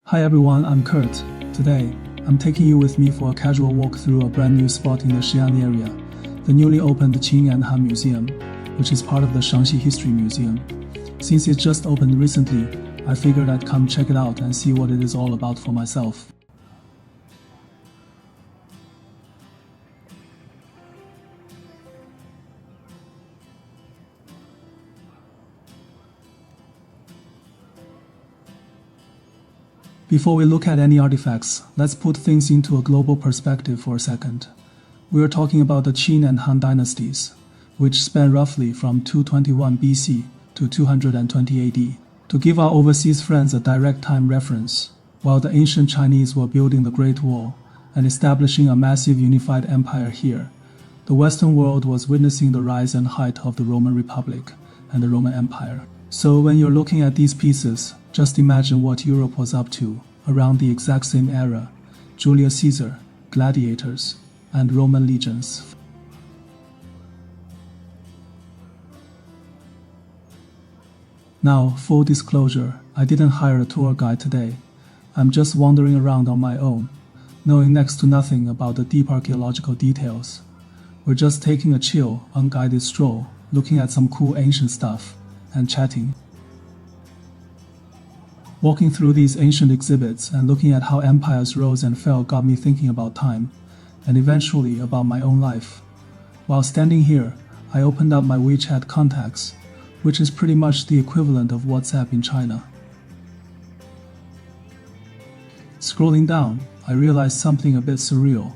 Hi everyone, I'm Kurt. Today, I'm taking you with me for a casual walk through a brand new spot in the Xi'an area, the newly opened Qin and Han Museum, which is part of the Shaanxi History Museum. Since it just opened recently, I figured I'd come check it out and see what it is all about for myself. Before we look at any artifacts, let's put things into a global perspective for a second. We are talking about the Qin and Han dynasties, which span roughly from 221 BC to 220 AD. To give our overseas friends a direct time reference, while the ancient Chinese were building the Great Wall and establishing a massive unified empire here, the Western world was witnessing the rise and height of the Roman Republic and the Roman Empire. So when you're looking at these pieces, just imagine what Europe was up to around the exact same era: Julius Caesar, gladiators, and Roman legions. Now, full disclosure, I didn't hire a tour guide today. I'm just wandering around on my own, knowing next to nothing about the deep archaeological details. We're just taking a chill, unguided stroll, looking at some cool ancient stuff, and chatting. Walking through these ancient exhibits and looking at how empires rose and fell got me thinking about time, and eventually about my own life. While standing here, I opened up my WeChat contacts, which is pretty much the equivalent of WhatsApp in China. Scrolling down, I realized something a bit surreal.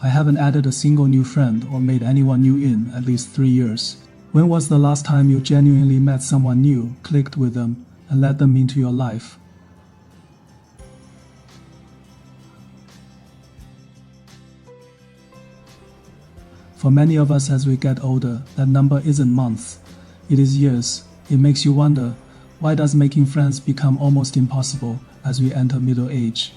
I haven't added a single new friend or made anyone new in at least 3 years. When was the last time you genuinely met someone new, clicked with them, and let them into your life? For many of us as we get older, that number isn't months, it is years. It makes you wonder, why does making friends become almost impossible as we enter middle age?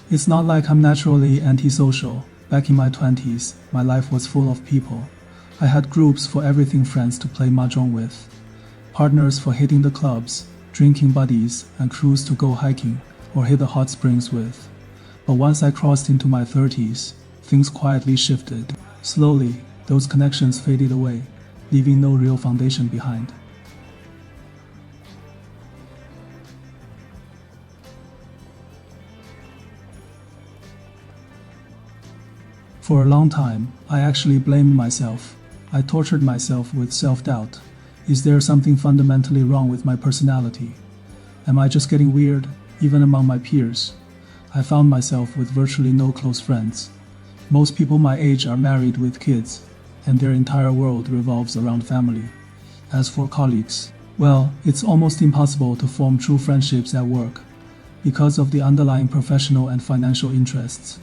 It's not like I'm naturally antisocial. Back in my 20s, my life was full of people. I had groups for everything: friends to play mahjong with, partners for hitting the clubs, drinking buddies, and crews to go hiking or hit the hot springs with. But once I crossed into my 30s, things quietly shifted. Slowly, those connections faded away, leaving no real foundation behind. For a long time, I actually blamed myself. I tortured myself with self-doubt. Is there something fundamentally wrong with my personality? Am I just getting weird, even among my peers? I found myself with virtually no close friends. Most people my age are married with kids, and their entire world revolves around family. As for colleagues, well, it's almost impossible to form true friendships at work because of the underlying professional and financial interests.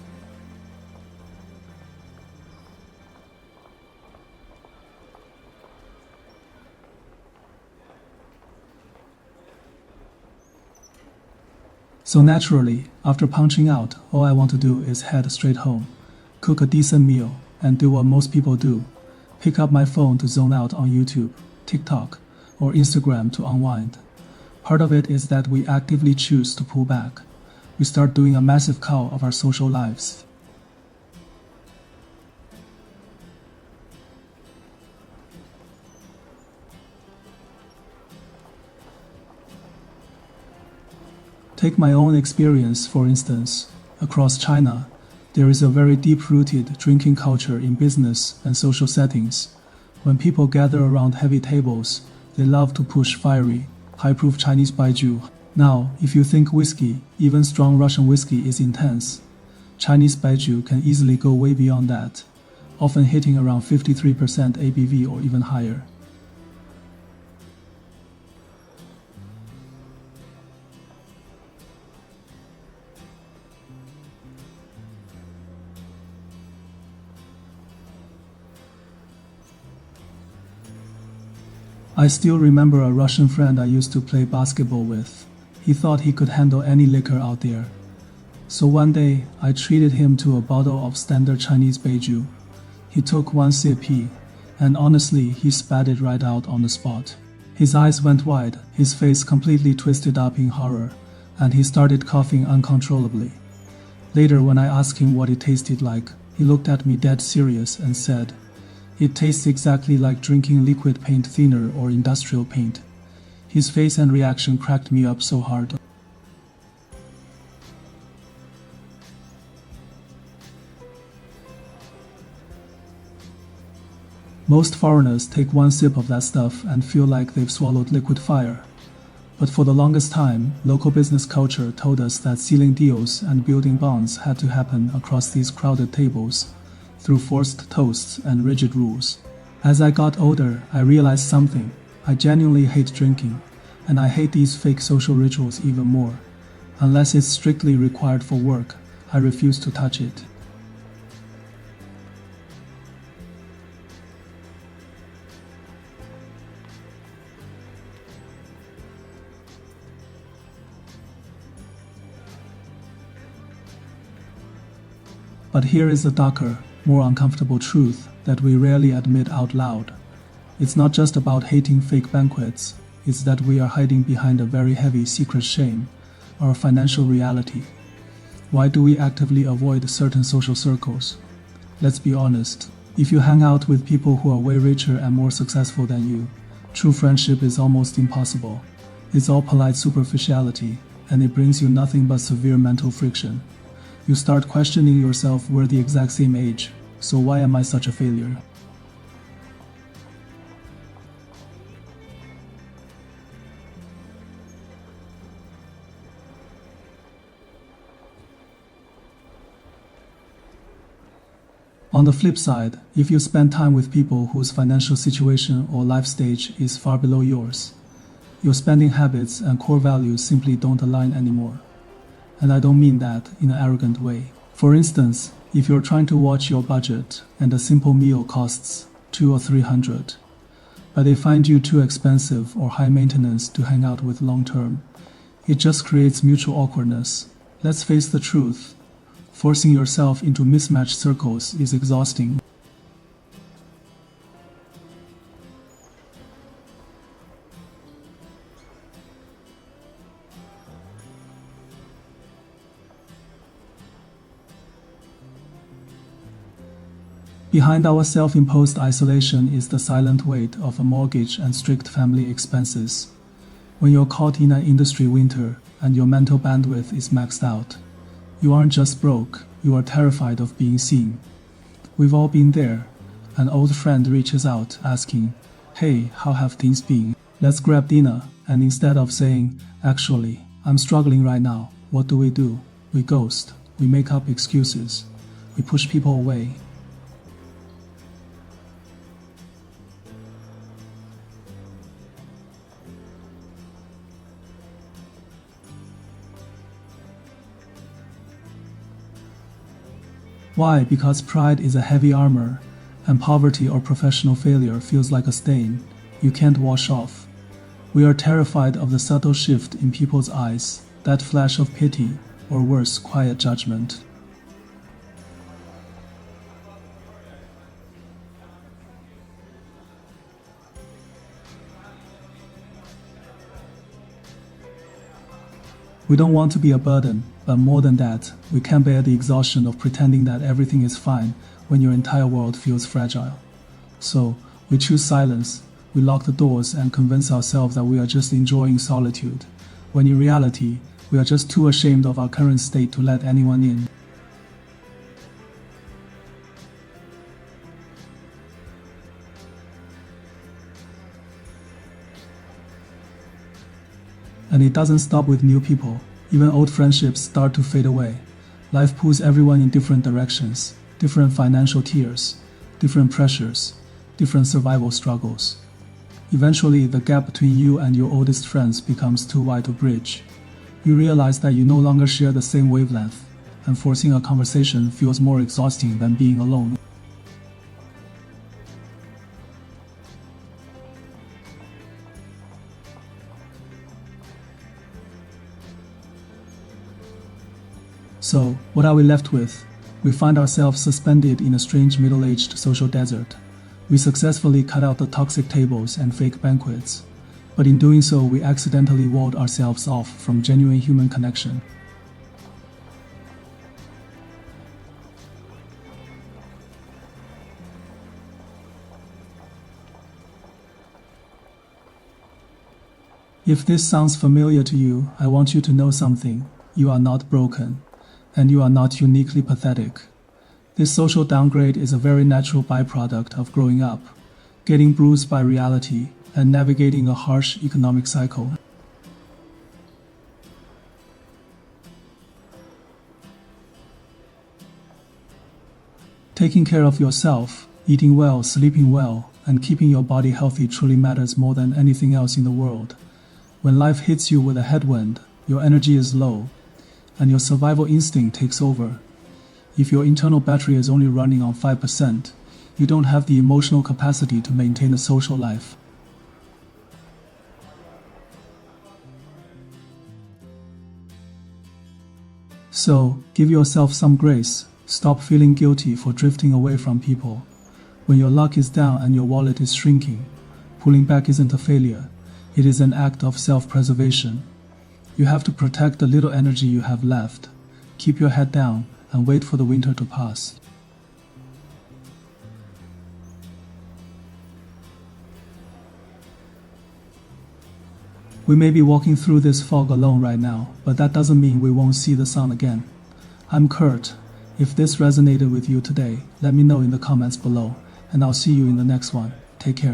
So naturally, after punching out, all I want to do is head straight home, cook a decent meal, and do what most people do: pick up my phone to zone out on YouTube, TikTok, or Instagram to unwind. Part of it is that we actively choose to pull back. We start doing a massive cull of our social lives. Take my own experience, for instance. Across China, there is a very deep-rooted drinking culture in business and social settings. When people gather around heavy tables, they love to push fiery, high-proof Chinese baijiu. Now, if you think whiskey, even strong Russian whiskey, is intense, Chinese baijiu can easily go way beyond that, often hitting around 53% ABV or even higher. I still remember a Russian friend I used to play basketball with. He thought he could handle any liquor out there. So one day, I treated him to a bottle of standard Chinese baijiu. He took one sip, and honestly, he spat it right out on the spot. His eyes went wide, his face completely twisted up in horror, and he started coughing uncontrollably. Later, when I asked him what it tasted like, he looked at me dead serious and said, "It tastes exactly like drinking liquid paint thinner or industrial paint." His face and reaction cracked me up so hard. Most foreigners take one sip of that stuff and feel like they've swallowed liquid fire. But for the longest time, local business culture told us that sealing deals and building bonds had to happen across these crowded tables, through forced toasts and rigid rules. As I got older, I realized something. I genuinely hate drinking, and I hate these fake social rituals even more. Unless it's strictly required for work, I refuse to touch it. But here is the darker, more uncomfortable truth that we rarely admit out loud. It's not just about hating fake banquets, it's that we are hiding behind a very heavy secret shame, our financial reality. Why do we actively avoid certain social circles? Let's be honest, if you hang out with people who are way richer and more successful than you, true friendship is almost impossible. It's all polite superficiality, and it brings you nothing but severe mental friction. You start questioning yourself. We're the exact same age, so why am I such a failure? On the flip side, if you spend time with people whose financial situation or life stage is far below yours, your spending habits and core values simply don't align anymore. And I don't mean that in an arrogant way. For instance, if you're trying to watch your budget and a simple meal costs $200 or $300, but they find you too expensive or high maintenance to hang out with long term, it just creates mutual awkwardness. Let's face the truth. Forcing yourself into mismatched circles is exhausting. Behind our self-imposed isolation is the silent weight of a mortgage and strict family expenses. When you're caught in an industry winter and your mental bandwidth is maxed out, you aren't just broke, you are terrified of being seen. We've all been there. An old friend reaches out asking, "Hey, how have things been? Let's grab dinner." And instead of saying, "Actually, I'm struggling right now," what do? We ghost, we make up excuses, we push people away. Why? Because pride is a heavy armor, and poverty or professional failure feels like a stain you can't wash off. We are terrified of the subtle shift in people's eyes, that flash of pity, or worse, quiet judgment. We don't want to be a burden, but more than that, we can't bear the exhaustion of pretending that everything is fine when your entire world feels fragile. So, we choose silence, we lock the doors and convince ourselves that we are just enjoying solitude, when in reality, we are just too ashamed of our current state to let anyone in. And it doesn't stop with new people. Even old friendships start to fade away. Life pulls everyone in different directions, different financial tiers, different pressures, different survival struggles. Eventually, the gap between you and your oldest friends becomes too wide to bridge. You realize that you no longer share the same wavelength, and forcing a conversation feels more exhausting than being alone. So, what are we left with? We find ourselves suspended in a strange middle-aged social desert. We successfully cut out the toxic tables and fake banquets, but in doing so, we accidentally walled ourselves off from genuine human connection. If this sounds familiar to you, I want you to know something. You are not broken, and you are not uniquely pathetic. This social downgrade is a very natural byproduct of growing up, getting bruised by reality, and navigating a harsh economic cycle. Taking care of yourself, eating well, sleeping well, and keeping your body healthy truly matters more than anything else in the world. When life hits you with a headwind, your energy is low, and your survival instinct takes over. If your internal battery is only running on 5%, you don't have the emotional capacity to maintain a social life. So, give yourself some grace. Stop feeling guilty for drifting away from people. When your luck is down and your wallet is shrinking, pulling back isn't a failure. It is an act of self-preservation. You have to protect the little energy you have left. Keep your head down and wait for the winter to pass. We may be walking through this fog alone right now, but that doesn't mean we won't see the sun again. I'm Kurt. If this resonated with you today, let me know in the comments below, and I'll see you in the next one. Take care.